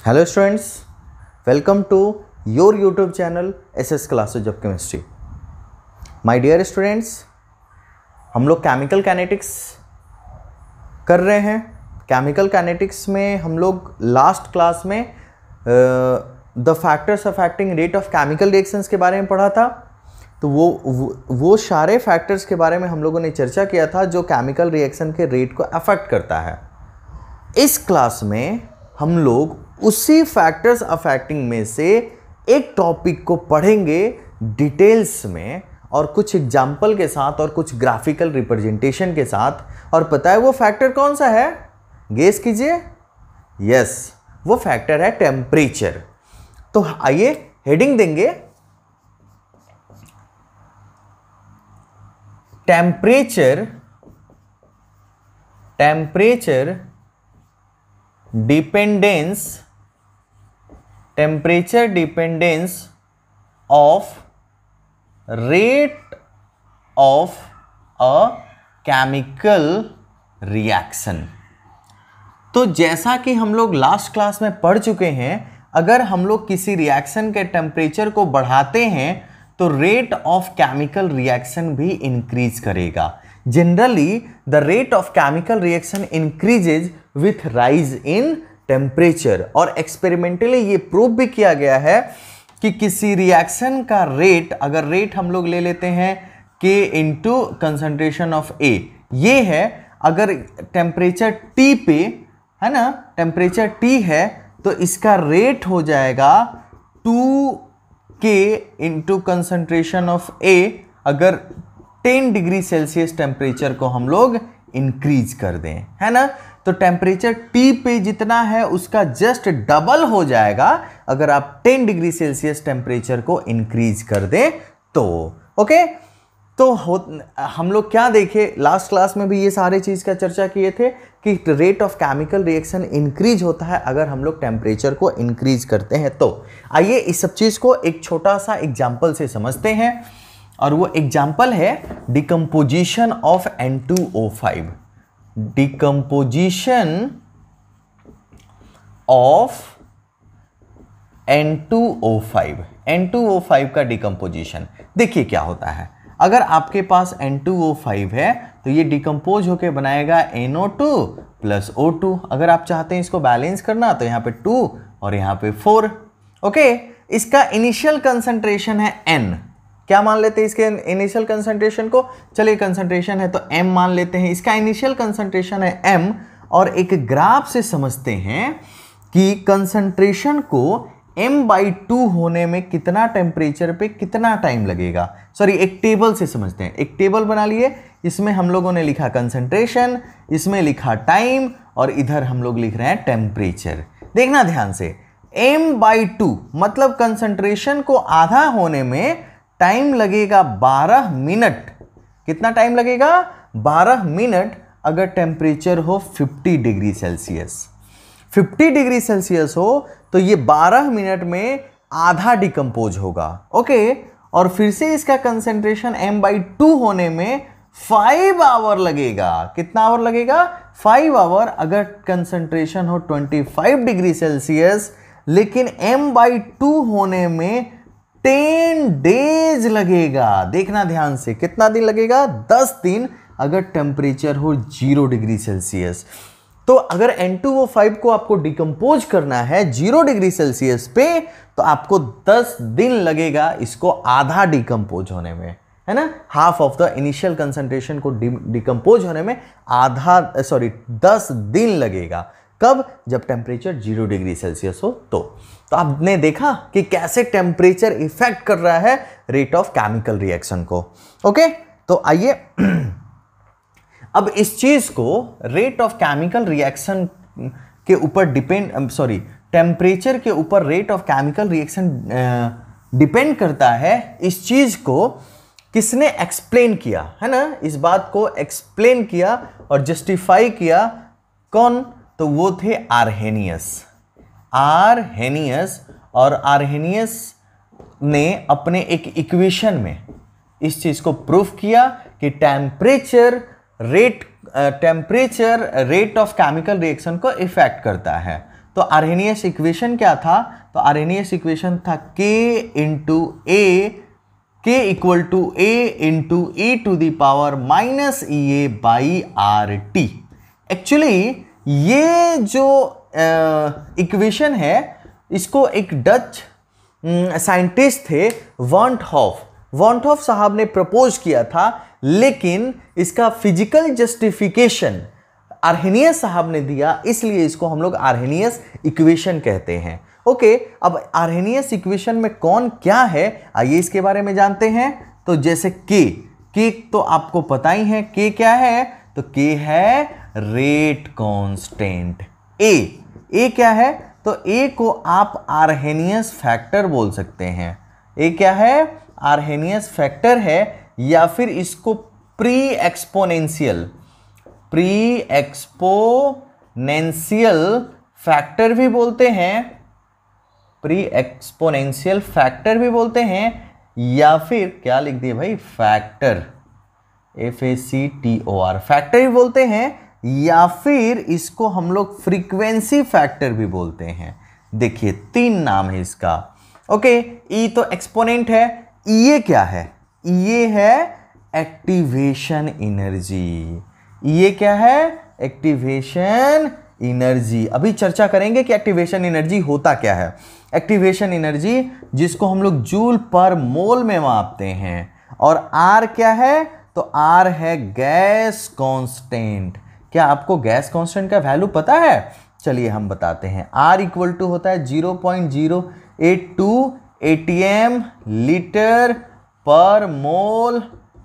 Hello students, welcome to your YouTube channel SS classes of chemistry. My dear students, हम लोग chemical kinetics कर रहे हैं। Chemical kinetics में हम लोग लास्ट क्लास में the factors affecting rate of chemical reactions के बारे में पढ़ा था। तो वो सारे फैक्टर्स के बारे में हम लोगों ने चर्चा किया था जो केमिकल रिएक्शन के रेट को अफेक्ट करता है। इस क्लास में हम लोग उसी फैक्टर्स अफेक्टिंग में से एक टॉपिक को पढ़ेंगे डिटेल्स में और कुछ एग्जाम्पल के साथ और कुछ ग्राफिकल रिप्रेजेंटेशन के साथ। और पता है वो फैक्टर कौन सा है? गेस कीजिए। यस, वो फैक्टर है टेम्परेचर। तो आइए हेडिंग देंगे temperature dependence of rate of a chemical reaction. तो जैसा कि हम लोग लास्ट क्लास में पढ़ चुके हैं, अगर हम लोग किसी रिएक्शन के टेम्परेचर को बढ़ाते हैं तो रेट ऑफ केमिकल रिएक्शन भी इंक्रीज करेगा। Generally the rate of chemical reaction increases with rise in temperature. और एक्सपेरिमेंटली ये प्रूव भी किया गया है कि किसी रिएक्शन का रेट, अगर रेट हम लोग ले लेते हैं K into concentration of A, ये है। अगर टेम्परेचर T पे है ना, टेम्परेचर T है तो इसका रेट हो जाएगा 2K into concentration of A। अगर 10 डिग्री सेल्सियस टेम्परेचर को हम लोग इंक्रीज कर दें, है ना, तो टेम्परेचर T पे जितना है उसका जस्ट डबल हो जाएगा अगर आप 10 डिग्री सेल्सियस टेम्परेचर को इंक्रीज कर दें तो। ओके, तो हम लोग क्या देखे लास्ट क्लास में भी ये सारे चीज का चर्चा किए थे कि rate of chemical reaction increase होता है अगर हम लोग टेम्परेचर को इंक्रीज करते हैं। तो आइए इस सब चीज को एक छोटा सा एग्जाम्पल से समझते हैं, और वो एग्जाम्पल है decomposition of N2O5। Decomposition of N2O5। N2O5 का डिकम्पोजिशन देखिए क्या होता है। अगर आपके पास N2O5 है तो ये डिकम्पोज होके बनाएगा NO2 प्लस O2। अगर आप चाहते हैं इसको बैलेंस करना तो यहाँ पे 2 और यहाँ पे 4। ओके, इसका इनिशियल कंसंट्रेशन है N। क्या मान लेते हैं इसके इनिशियल कंसंट्रेशन को? चलिए कंसंट्रेशन है तो M मान लेते हैं। इसका इनिशियल कंसंट्रेशन है M, और एक ग्राफ से समझते हैं कि कंसंट्रेशन को M/2 होने में कितना टेम्परेचर पे कितना टाइम लगेगा। सॉरी, एक टेबल से समझते हैं। एक टेबल बना लिए, इसमें हम लोगों ने लिखा कंसंट्रेशन, इसमें लिखा टाइम, और इधर हम लोग लिख रहे हैं टेम्परेचर। देखना ध्यान से, M/2 मतलब कंसंट्रेशन को आधा होने में टाइम लगेगा 12 मिनट। कितना टाइम लगेगा? 12 मिनट। अगर टेम्परेचर हो 50 डिग्री सेल्सियस, 50 डिग्री सेल्सियस हो तो ये 12 मिनट में आधा डिकम्पोज होगा। ओके, और फिर से इसका कंसंट्रेशन M/2 होने में 5 आवर लगेगा। कितना आवर लगेगा? 5 आवर। अगर कंसंट्रेशन हो 25 डिग्री सेल्सियस, लेकिन M/2 होने में 10 डेज लगेगा। देखना ध्यान से, कितना दिन लगेगा? 10 दिन। अगर टेम्परेचर हो 0 डिग्री सेल्सियस, तो अगर N2O5 को आपको डिकम्पोज करना है 0 डिग्री सेल्सियस पे तो आपको 10 दिन लगेगा इसको आधा डिकम्पोज होने में, है ना। Half of the initial concentration को डिकम्पोज होने में 10 दिन लगेगा। कब? जब टेम्परेचर 0 डिग्री सेल्सियस हो। तो आपने देखा कि कैसे टेम्परेचर इफेक्ट कर रहा है रेट ऑफ केमिकल रिएक्शन को। ओके, तो आइए अब इस चीज को रेट ऑफ केमिकल रिएक्शन के ऊपर टेम्परेचर के ऊपर rate of chemical reaction depend करता है। इस चीज को किसने एक्सप्लेन किया, है ना? इस बात को एक्सप्लेन किया और जस्टिफाई किया कौन? तो वो थे आर्हेनियस। और आर्हेनियस ने अपने एक इक्वेशन में इस चीज को प्रूफ किया कि temperature rate of chemical reaction को इफेक्ट करता है। तो आर्हेनियस इक्वेशन क्या था? तो आर्हेनियस इक्वेशन था K equal to A into E to the power minus EA by RT। Actually ये जो इक्वेशन है इसको एक डच साइंटिस्ट थे वॉन्टहॉफ साहब ने प्रपोज किया था, लेकिन इसका फिजिकल जस्टिफिकेशन आर्हेनियस साहब ने दिया, इसलिए इसको हम लोग आर्हेनियस इक्वेशन कहते हैं। ओके, अब आर्हेनियस इक्वेशन में कौन क्या है आइए इसके बारे में जानते हैं। तो जैसे के तो आपको पता ही है, के क्या है? तो के है रेट कांस्टेंट। ए क्या है? तो ए को आप आर्हेनियस फैक्टर बोल सकते हैं। ए क्या है? आर्हेनियस फैक्टर है, या फिर इसको प्री एक्सपोनेंशियल फैक्टर भी बोलते हैं, प्री एक्सपोनेंशियल फैक्टर भी बोलते हैं, या फिर क्या लिख दिए भाई? फैक्टर, FACTOR फैक्टर भी बोलते हैं, या फिर इसको हम लोग फ्रीक्वेंसी फैक्टर भी बोलते हैं। देखिए 3 नाम है इसका। ओके, ई तो एक्सपोनेंट है। ये क्या है? ये है एक्टिवेशन एनर्जी। ये क्या है? Activation energy. अभी चर्चा करेंगे कि एक्टिवेशन एनर्जी होता क्या है। एक्टिवेशन एनर्जी जिसको हम लोग जूल पर मोल में मापते हैं। और आर क्या है? तो आर है गैस कांस्टेंट। क्या आपको गैस कांस्टेंट का वैल्यू पता है? चलिए हम बताते हैं। आर इक्वल टू होता है 0.082 ATM लीटर पर मोल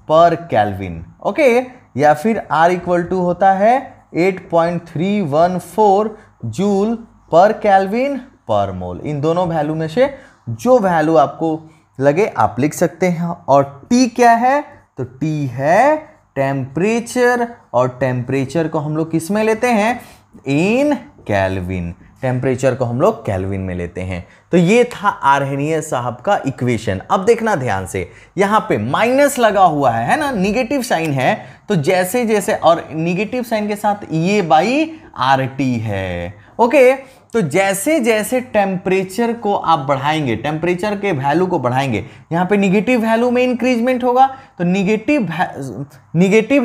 पर केल्विन। ओके, या फिर आर इक्वल टू होता है 8.314 जूल पर केल्विन पर मोल। इन दोनों वैल्यू में से जो वैल्यू आपको लगे आप लिख सकते हैं। और टी क्या है? तो टी है टेम्परेचर, और टेम्परेचर को हम लोग किस में लेते हैं? इन केल्विन। टेम्परेचर को हम लोग केल्विन में लेते हैं। तो ये था आर्हेनियस साहब का इक्वेशन। अब देखना ध्यान से, यहां पे माइनस लगा हुआ है ना, निगेटिव साइन है। तो जैसे जैसे, और निगेटिव साइन के साथ ये बाई RT है। ओके, तो जैसे जैसे टेम्परेचर को आप बढ़ाएंगे, टेम्परेचर के वैल्यू को बढ़ाएंगे, यहां पे निगेटिव वैल्यू में इंक्रीजमेंट होगा। तो निगेटिव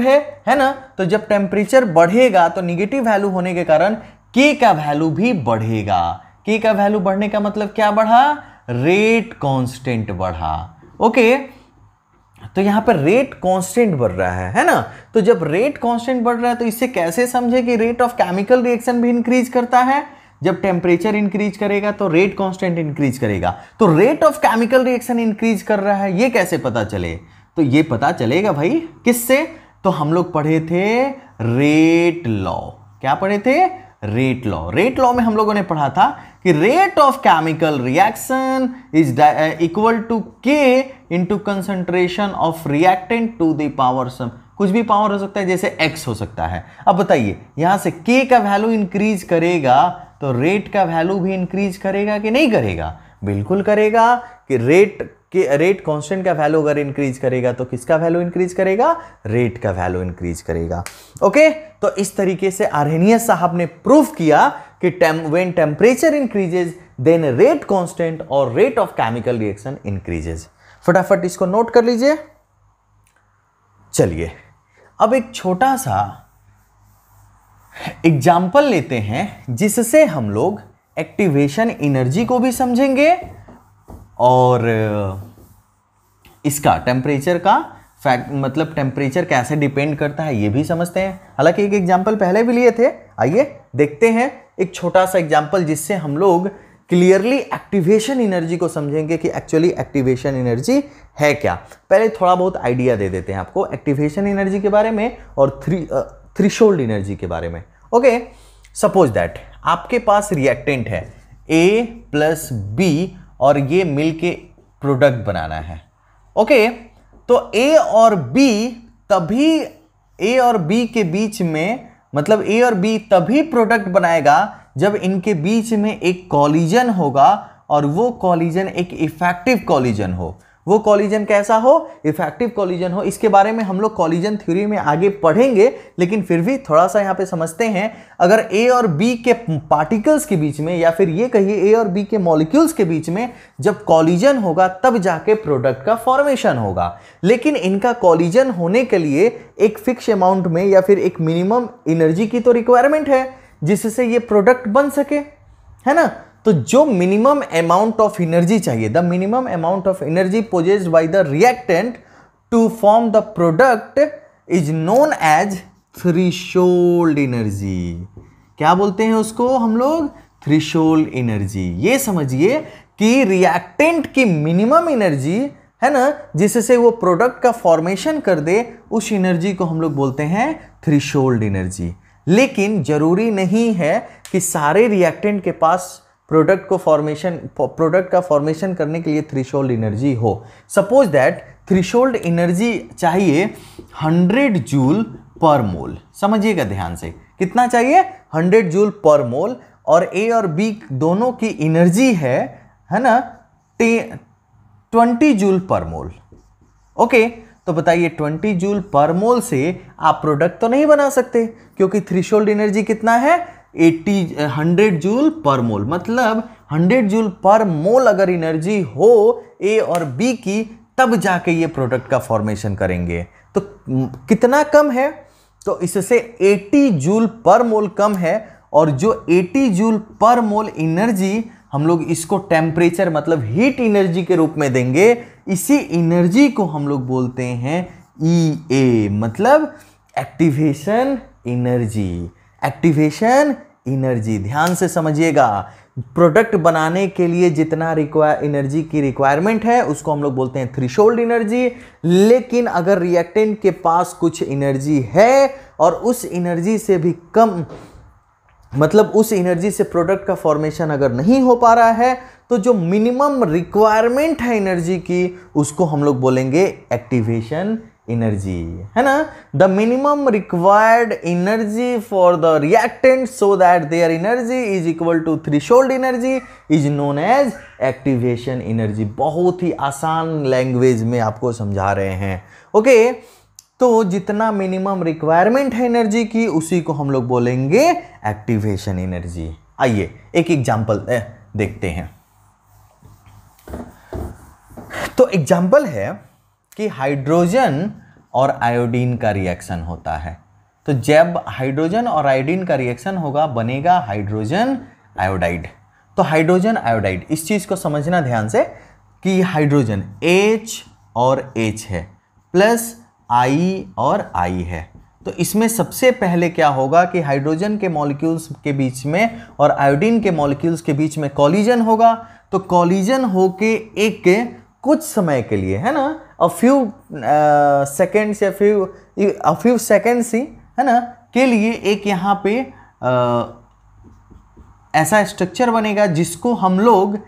है ना, तो जब टेम्परेचर बढ़ेगा तो निगेटिव वैल्यू होने के कारण के का वैल्यू भी बढ़ेगा। के का वैल्यू बढ़ने का मतलब क्या बढ़ा? रेट कांस्टेंट बढ़ा। ओके, तो यहां पर रेट कांस्टेंट बढ़ रहा है ना। तो जब रेट कांस्टेंट बढ़ रहा है तो इससे कैसे समझे कि रेट ऑफ केमिकल रिएक्शन भी इंक्रीज करता है? जब टेम्परेचर इंक्रीज करेगा तो रेट कांस्टेंट इंक्रीज करेगा। तो rate of chemical reaction increase कर रहा है, ये कैसे पता चले? तो ये पता चलेगा भाई किससे? तो हम लोग पढ़े थे रेट लॉ। क्या पढ़े थे? Rate law. रेट लॉ में हम लोगों ने पढ़ा था कि rate of chemical reaction is equal to k into concentration of reactant to the power some. कुछ भी पावर हो सकता है, जैसे x हो सकता है। अब बताइए, यहां से k का वैल्यू इंक्रीज करेगा तो रेट का वैल्यू भी इंक्रीज करेगा कि नहीं करेगा? बिल्कुल करेगा। कि रेट कांस्टेंट का वैल्यू अगर इंक्रीज करेगा तो किसका वैल्यू इंक्रीज करेगा? रेट का वैल्यू इंक्रीज करेगा। ओके, तो इस तरीके से आर्हेनियस साहब ने प्रूफ किया कि when temperature increases then rate constant और rate of chemical reaction increases. फटाफट इसको नोट कर लीजिए। चलिए अब एक छोटा सा एग्जाम्पल लेते हैं जिससे हम लोग एक्टिवेशन एनर्जी को भी समझेंगे और इसका टेम्परेचर का फैक्ट, मतलब टेम्परेचर कैसे डिपेंड करता है ये भी समझते हैं। हालांकि एक एग्जाम्पल पहले भी लिए थे, आइए देखते हैं एक छोटा सा एग्जाम्पल जिससे हम लोग क्लियरली एक्टिवेशन एनर्जी को समझेंगे कि एक्चुअली एक्टिवेशन एनर्जी है क्या। पहले थोड़ा बहुत आइडिया दे देते हैं आपको एक्टिवेशन एनर्जी के बारे में और थ्रेशोल्ड एनर्जी के बारे में। ओके, सपोज दैट आपके पास रिएक्टेंट है A प्लस B और ये मिलके प्रोडक्ट बनाना है। ओके, तो A और B के बीच में, मतलब A और B तभी प्रोडक्ट बनाएगा जब इनके बीच में एक कॉलिजन होगा और वो कॉलिजन एक इफेक्टिव कॉलिजन हो। वो कॉलिजन कैसा हो, इफेक्टिव कॉलिजन हो। इसके बारे में हम लोग कॉलिजन थ्योरी में आगे पढ़ेंगे, लेकिन फिर भी थोड़ा सा यहाँ पे समझते हैं। अगर ए और बी के पार्टिकल्स के बीच में, या फिर ये कहिए ए और बी के मॉलिक्यूल्स के बीच में जब कॉलिजन होगा तब जाके प्रोडक्ट का फॉर्मेशन होगा। लेकिन इनका कॉलिजन होने के लिए एक फिक्स अमाउंट में या फिर एक मिनिमम एनर्जी की तो रिक्वायरमेंट है जिससे ये प्रोडक्ट बन सके, है ना। तो जो मिनिमम अमाउंट ऑफ एनर्जी चाहिए, the minimum amount of energy possessed by the reactant to form the product is known as threshold energy. क्या बोलते हैं उसको हम लोग, थ्रेशोल्ड एनर्जी। ये समझिए कि रिएक्टेंट की मिनिमम एनर्जी है ना, जिससे वो प्रोडक्ट का फॉर्मेशन कर दे, उस एनर्जी को हम लोग बोलते हैं थ्रेशोल्ड एनर्जी। लेकिन जरूरी नहीं है कि सारे रिएक्टेंट के पास प्रोडक्ट का फॉर्मेशन करने के लिए थ्रेशोल्ड एनर्जी हो। सपोज दैट थ्रेशोल्ड एनर्जी चाहिए 100 जूल पर मोल। समझिएगा ध्यान से, कितना चाहिए, 100 जूल पर मोल। और ए और बी दोनों की एनर्जी है ना 20 जूल पर मोल। ओके, तो बताइए 20 जूल पर मोल से आप प्रोडक्ट तो नहीं बना सकते, क्योंकि थ्रेशोल्ड एनर्जी कितना है, 100 जूल पर मोल। मतलब 100 जूल पर मोल अगर एनर्जी हो ए और बी की, तब जाके ये प्रोडक्ट का फॉर्मेशन करेंगे। तो कितना कम है, तो इससे 80 जूल पर मोल कम है। और जो 80 जूल पर मोल एनर्जी हम लोग इसको टेम्परेचर मतलब हीट एनर्जी के रूप में देंगे, इसी एनर्जी को हम लोग बोलते हैं EA, मतलब एक्टिवेशन एनर्जी। एक्टिवेशन एनर्जी, ध्यान से समझिएगा। प्रोडक्ट बनाने के लिए जितना एनर्जी की रिक्वायरमेंट है उसको हम लोग बोलते हैं थ्रेशोल्ड एनर्जी। लेकिन अगर रिएक्टेंट के पास कुछ एनर्जी है और उस एनर्जी से भी कम, मतलब उस एनर्जी से प्रोडक्ट का फॉर्मेशन अगर नहीं हो पा रहा है, तो जो मिनिमम रिक्वायरमेंट है एनर्जी की, उसको हम लोग बोलेंगे एक्टिवेशन एनर्जी, है ना। The minimum required energy for the reactant so that their energy is equal to threshold energy is known as activation energy. बहुत ही आसान लैंग्वेज में आपको समझा रहे हैं। ओके, तो जितना मिनिमम रिक्वायरमेंट है एनर्जी की, उसी को हम लोग बोलेंगे एक्टिवेशन एनर्जी। आइए एक एग्जांपल देखते हैं। तो एग्जांपल है कि हाइड्रोजन और आयोडीन का रिएक्शन होता है। तो जब हाइड्रोजन और आयोडीन का रिएक्शन होगा, बनेगा हाइड्रोजन आयोडाइड। तो हाइड्रोजन आयोडाइड, इस चीज को समझना ध्यान से कि हाइड्रोजन H और H है, प्लस I और I है। तो इसमें सबसे पहले क्या होगा कि हाइड्रोजन के मॉलिक्यूल्स के बीच में और आयोडीन के मॉलिक्यूल्स के बीच में कॉलिजन होगा। तो कॉलिजन होके एक कुछ समय के लिए, है ना, अ फ्यू सेकेंड्स या फ्यू सेकेंड्स ही, है ना, के लिए एक यहाँ पे ऐसा स्ट्रक्चर बनेगा जिसको हम लोग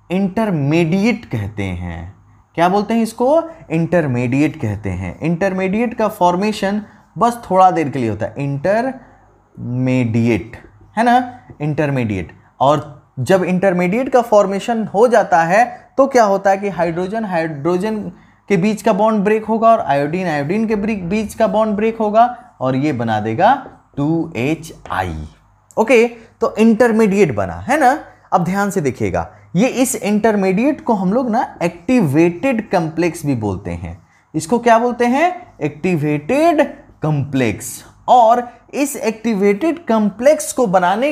इंटरमीडिएट कहते हैं। क्या बोलते हैं इसको, इंटरमीडिएट कहते हैं। इंटरमीडिएट का फॉर्मेशन बस थोड़ा देर के लिए होता है, इंटरमीडिएट, है ना, इंटरमीडिएट। और जब इंटरमीडिएट का फॉर्मेशन हो जाता है तो क्या होता है कि हाइड्रोजन हाइड्रोजन के बीच का बॉन्ड ब्रेक होगा और आयोडीन आयोडीन के बीच का बॉन्ड ब्रेक होगा और ये बना देगा 2HI। ओके, तो इंटरमीडिएट बना, है ना। अब ध्यान से देखिएगा, ये इस इंटरमीडिएट को हम लोग ना एक्टिवेटेड कॉम्प्लेक्स भी बोलते हैं। इसको क्या बोलते हैं, एक्टिवेटेड कॉम्प्लेक्स। और इस एक्टिवेटेड कॉम्प्लेक्स को बनाने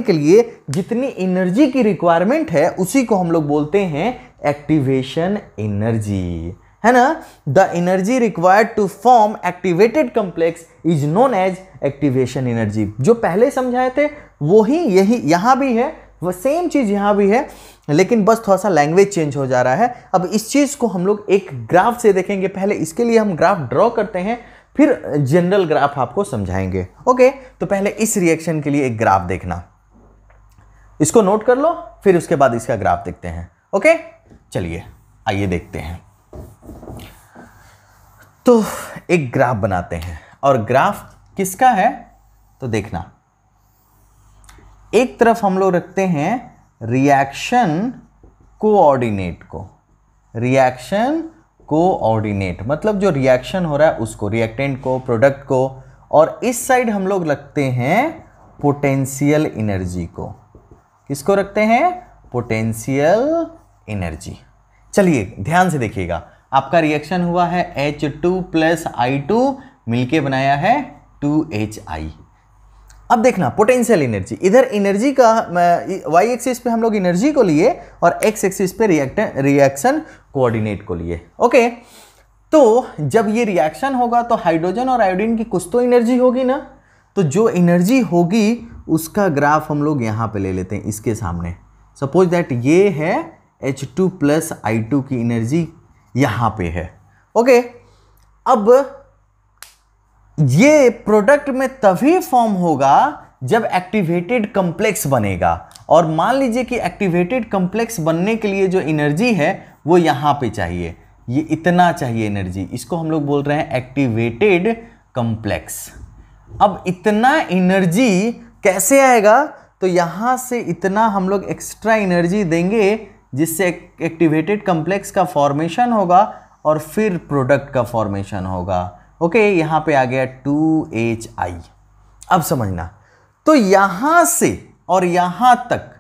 के लिए जितनी एनर्जी की रिक्वायरमेंट है उसी को हम लोग बोलते हैं एक्टिवेशन एनर्जी, है ना। The energy required to form activated complex is known as activation energy. जो पहले समझाए थे वही यही यहां भी है, वो सेम चीज यहां भी है, लेकिन बस थोड़ा सा लैंग्वेज चेंज हो जा रहा है। अब इस चीज को हम लोग एक ग्राफ से देखेंगे। पहले इसके लिए हम ग्राफ ड्रॉ करते हैं, फिर जनरल ग्राफ आपको समझाएंगे। ओके, तो पहले इस रिएक्शन के लिए एक ग्राफ देखना, इसको नोट कर लो, फिर उसके बाद इसका ग्राफ देखते हैं। ओके, चलिए आइए देखते हैं। तो एक ग्राफ बनाते हैं, और ग्राफ किसका है तो देखना, एक तरफ हम लोग रखते हैं रिएक्शन कोऑर्डिनेट को, रिएक्शन कोऑर्डिनेट मतलब जो रिएक्शन हो रहा है उसको, रिएक्टेंट को, प्रोडक्ट को, और इस साइड हम लोग रखते हैं पोटेंशियल एनर्जी को। किसको रखते हैं? Potential energy. चलिए ध्यान से देखिएगा, आपका रिएक्शन हुआ है H2 प्लस I2 मिलके बनाया है 2HI। अब देखना पोटेंशियल एनर्जी, इधर एनर्जी का y एक्सिस पे हम लोग एनर्जी को लिए और x एक्सिस पे रिएक्शन कोऑर्डिनेट को लिए। ओके, तो जब ये रिएक्शन होगा तो हाइड्रोजन और आयोडीन की कुछ तो एनर्जी होगी ना, तो जो एनर्जी होगी उसका ग्राफ हम लोग यहाँ पे ले लेते हैं इसके सामने। सपोज दैट ये है H2 प्लस I2 की एनर्जी यहाँ पे है। ओके, अब ये प्रोडक्ट में तभी फॉर्म होगा जब एक्टिवेटेड कॉम्प्लेक्स बनेगा, और मान लीजिए कि एक्टिवेटेड कॉम्प्लेक्स बनने के लिए जो एनर्जी है वो यहाँ पे चाहिए, ये इतना चाहिए एनर्जी, इसको हम लोग बोल रहे हैं एक्टिवेटेड कॉम्प्लेक्स। अब इतना एनर्जी कैसे आएगा? तो यहाँ से इतना हम लोग एक्स्ट्रा एनर्जी देंगे जिससे एक्टिवेटेड कॉम्प्लेक्स का फॉर्मेशन होगा और फिर प्रोडक्ट का फॉर्मेशन होगा। ओके, यहाँ पे आ गया 2HI। अब समझना, तो यहाँ से और यहाँ तक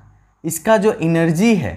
इसका जो एनर्जी है,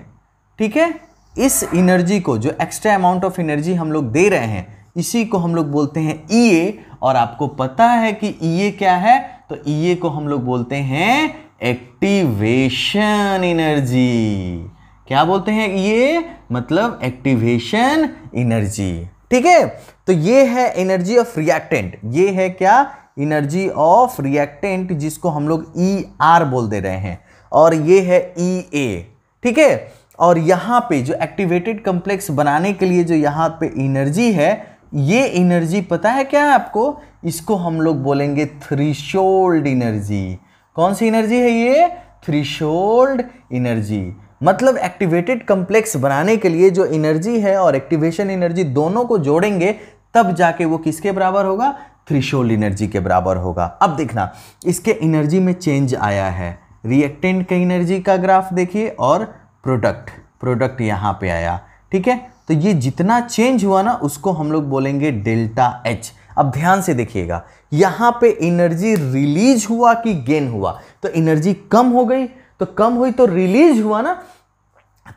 ठीक है, इस एनर्जी को, जो एक्स्ट्रा अमाउंट ऑफ एनर्जी हम लोग दे रहे हैं, इसी को हम लोग बोलते हैं EA। और आपको पता है कि EA क्या है? तो EA को हम लोग बोलते हैं एक्टिवेशन एनर्जी। क्या बोलते हैं? EA मतलब एक्टिवेशन एनर्जी। ठीक है, तो ये है एनर्जी ऑफ रिएक्टेंट, ये है क्या? एनर्जी ऑफ रिएक्टेंट, जिसको हम लोग ER बोल दे रहे हैं, और ये है EA। ठीक है, और यहाँ पे जो एक्टिवेटेड कॉम्प्लेक्स बनाने के लिए जो यहाँ पे एनर्जी है, ये एनर्जी पता है क्या है आपको? इसको हम लोग बोलेंगे थ्रेशोल्ड एनर्जी। कौन सी एनर्जी है ये? Threshold energy. मतलब एक्टिवेटेड कॉम्प्लेक्स बनाने के लिए जो एनर्जी है और एक्टिवेशन एनर्जी दोनों को जोड़ेंगे तब जाके वो किसके बराबर होगा? थ्रेशोल्ड एनर्जी के बराबर होगा। अब देखना, इसके एनर्जी में चेंज आया है, रिएक्टेंट का एनर्जी का ग्राफ देखिए, और प्रोडक्ट यहाँ पे आया। ठीक है, तो ये जितना चेंज हुआ ना उसको हम लोग बोलेंगे डेल्टा H। अब ध्यान से देखिएगा, यहाँ पे एनर्जी रिलीज हुआ कि गेन हुआ? तो एनर्जी कम हो गई, तो कम हुई तो रिलीज हुआ ना,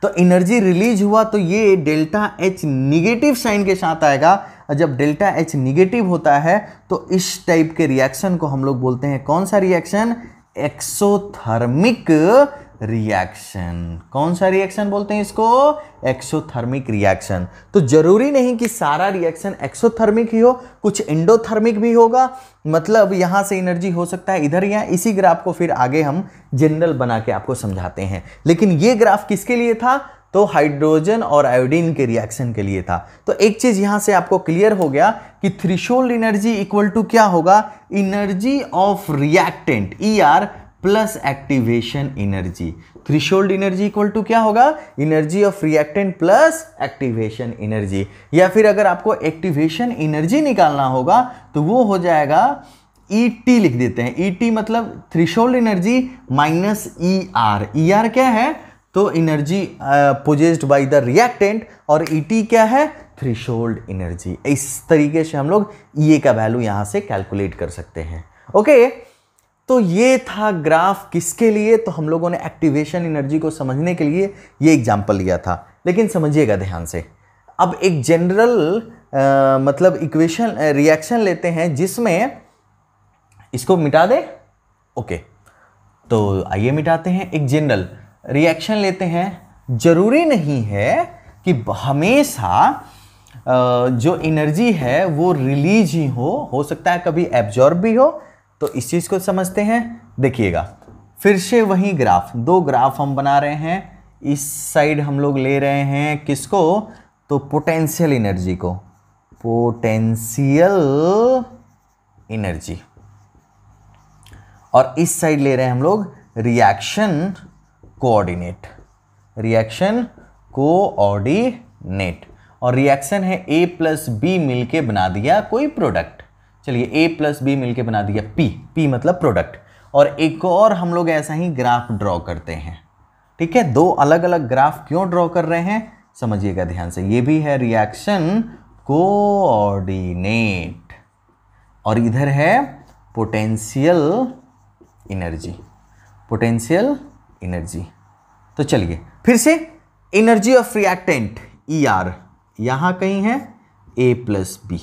तो एनर्जी रिलीज हुआ तो ये डेल्टा H निगेटिव साइन के साथ आएगा। और जब डेल्टा H निगेटिव होता है तो इस टाइप के रिएक्शन को हम लोग बोलते हैं, कौन सा रिएक्शन? Exothermic reaction. कौन सा रिएक्शन बोलते हैं इसको? Exothermic reaction. तो जरूरी नहीं कि सारा रिएक्शन एक्सोथर्मिक ही हो, कुछ एंडोथर्मिक भी होगा। मतलब यहां से एनर्जी हो सकता है इधर या इसी ग्राफ को फिर आगे हम जनरल बना के आपको समझाते हैं। लेकिन ये ग्राफ किसके लिए था? तो हाइड्रोजन और आयोडीन के रिएक्शन के लिए था। तो एक चीज यहां से आपको क्लियर हो गया कि थ्रेशोल्ड एनर्जी इक्वल टू क्या होगा? Energy of reactant ER plus activation energy. Threshold energy equal to क्या होगा? Energy of reactant plus activation energy. या फिर अगर आपको एक्टिवेशन एनर्जी निकालना होगा तो वो हो जाएगा ET, लिख देते हैं। ET मतलब threshold energy minus ER। ER क्या है? तो energy possessed by the reactant, और ET क्या है? Threshold energy. इस तरीके से हम लोग EA का वैल्यू यहां से कैलकुलेट कर सकते हैं। ओके, तो ये था ग्राफ किसके लिए? तो हम लोगों ने एक्टिवेशन एनर्जी को समझने के लिए ये एग्जांपल लिया था। लेकिन समझिएगा ध्यान से, अब एक जनरल मतलब इक्वेशन रिएक्शन लेते हैं जिसमें इसको मिटा दे। ओके, तो आइए मिटाते हैं। एक जनरल रिएक्शन लेते हैं। जरूरी नहीं है कि हमेशा जो एनर्जी है वो रिलीज ही हो सकता है कभी एब्जॉर्ब भी हो। तो इस चीज को समझते हैं। देखिएगा, फिर से वही ग्राफ, दो ग्राफ हम बना रहे हैं। इस साइड हम लोग ले रहे हैं किसको? तो पोटेंशियल एनर्जी को, पोटेंशियल एनर्जी, और इस साइड ले रहे हैं हम लोग रिएक्शन कोऑर्डिनेट, रिएक्शन कोऑर्डिनेट। और रिएक्शन है A प्लस B मिलके बना दिया कोई प्रोडक्ट। चलिए A प्लस B मिलके बना दिया P मतलब प्रोडक्ट। और एक और हम लोग ऐसा ही ग्राफ ड्रॉ करते हैं। ठीक है, दो अलग अलग ग्राफ क्यों ड्रॉ कर रहे हैं समझिएगा ध्यान से। ये भी है रिएक्शन कोऑर्डिनेट और इधर है पोटेंशियल एनर्जी, पोटेंशियल एनर्जी। तो चलिए फिर से एनर्जी ऑफ रिएक्टेंट ER यहां कहीं है A प्लस बी,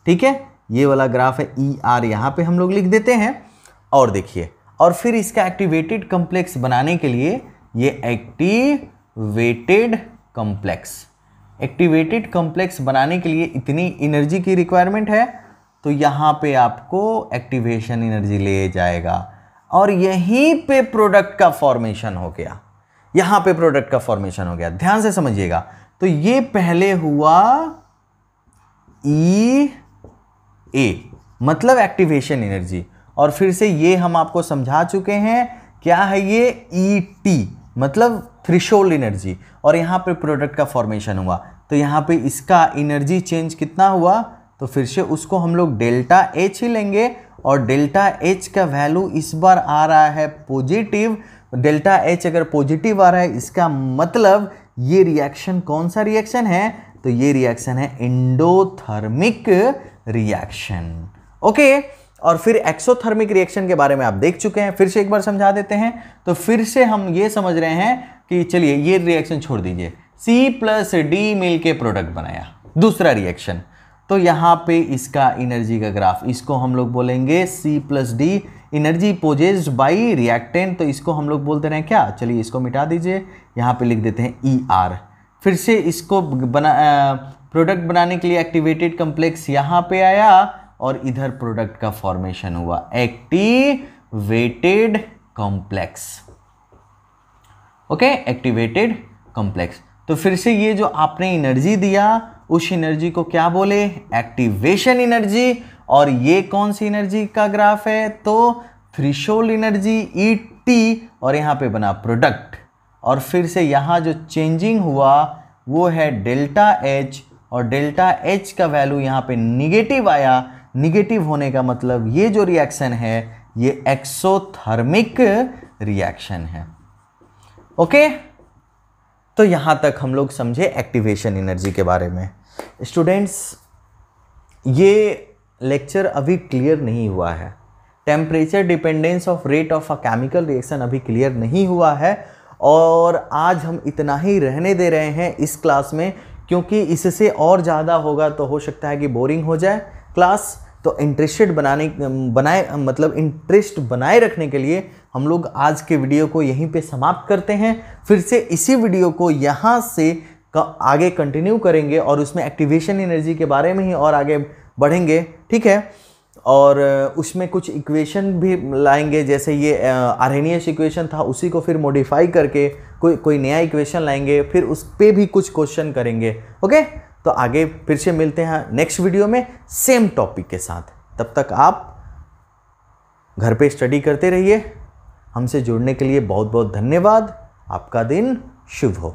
ठीक है, ये वाला ग्राफ है ER यहां पे हम लोग लिख देते हैं। और देखिए, और फिर इसका एक्टिवेटेड कॉम्प्लेक्स बनाने के लिए ये एक्टिवेटेड कॉम्प्लेक्स बनाने के लिए इतनी एनर्जी की रिक्वायरमेंट है, तो यहां पे आपको एक्टिवेशन एनर्जी ले जाएगा और यहीं पे प्रोडक्ट का फॉर्मेशन हो गया, यहां पे प्रोडक्ट का फॉर्मेशन हो गया। ध्यान से समझिएगा, तो ये पहले हुआ EA मतलब एक्टिवेशन एनर्जी, और फिर से ये हम आपको समझा चुके हैं क्या है ये ET मतलब थ्रेशोल्ड एनर्जी, और यहां पे प्रोडक्ट का फॉर्मेशन हुआ, तो यहां पे इसका एनर्जी चेंज कितना हुआ, तो फिर से उसको हम लोग डेल्टा H ही लेंगे, और डेल्टा H का वैल्यू इस बार आ रहा है पॉजिटिव। डेल्टा H अगर पॉजिटिव आ रहा है इसका मतलब ये रिएक्शन कौन सा रिएक्शन है, तो ये रिएक्शन है एंडोथर्मिक रिएक्शन। ओके, और फिर एक्सोथर्मिक रिएक्शन के बारे में आप देख चुके हैं, फिर से एक बार समझा देते हैं। तो फिर से हम ये समझ रहे हैं कि चलिए ये रिएक्शन छोड़ दीजिए, C प्लस D मिल के प्रोडक्ट बनाया, दूसरा रिएक्शन, तो यहाँ पे इसका एनर्जी का ग्राफ, इसको हम लोग बोलेंगे C plus D energy possessed by reactant, तो इसको हम लोग बोलते रहे क्या, चलिए इसको मिटा दीजिए, यहाँ पे लिख देते हैं ER। फिर से इसको प्रोडक्ट बनाने के लिए एक्टिवेटेड कॉम्प्लेक्स यहाँ पे आया और इधर प्रोडक्ट का फॉर्मेशन हुआ activated complex. Okay, activated complex. तो फिर से ये जो आपने एनर्जी दिया उस एनर्जी को क्या बोले, एक्टिवेशन एनर्जी, और ये कौन सी एनर्जी का ग्राफ है, तो थ्रेशोल्ड एनर्जी ET, और यहाँ पे बना प्रोडक्ट, और फिर से यहाँ जो चेंजिंग हुआ वो है डेल्टा H, और डेल्टा H का वैल्यू यहाँ पे निगेटिव आया। निगेटिव होने का मतलब ये जो रिएक्शन है ये एक्सोथर्मिक रिएक्शन है। ओके, तो यहां तक हम लोग समझे एक्टिवेशन एनर्जी के बारे में। स्टूडेंट्स, ये लेक्चर अभी क्लियर नहीं हुआ है, temperature dependence of rate of a chemical reaction अभी क्लियर नहीं हुआ है, और आज हम इतना ही रहने दे रहे हैं इस क्लास में, क्योंकि इससे और ज़्यादा होगा तो हो सकता है कि बोरिंग हो जाए क्लास। तो इंटरेस्ट बनाए रखने के लिए हम लोग आज के वीडियो को यहीं पे समाप्त करते हैं। फिर से इसी वीडियो को यहाँ से आगे कंटिन्यू करेंगे और उसमें एक्टिवेशन एनर्जी के बारे में ही और आगे बढ़ेंगे, ठीक है, और उसमें कुछ इक्वेशन भी लाएंगे, जैसे ये आर्हेनियस इक्वेशन था उसी को फिर मॉडिफाई करके कोई नया इक्वेशन लाएंगे, फिर उस पर भी कुछ क्वेश्चन करेंगे। ओके, तो आगे फिर से मिलते हैं नेक्स्ट वीडियो में सेम टॉपिक के साथ। तब तक आप घर पे स्टडी करते रहिए। हमसे जुड़ने के लिए बहुत बहुत धन्यवाद। आपका दिन शुभ हो।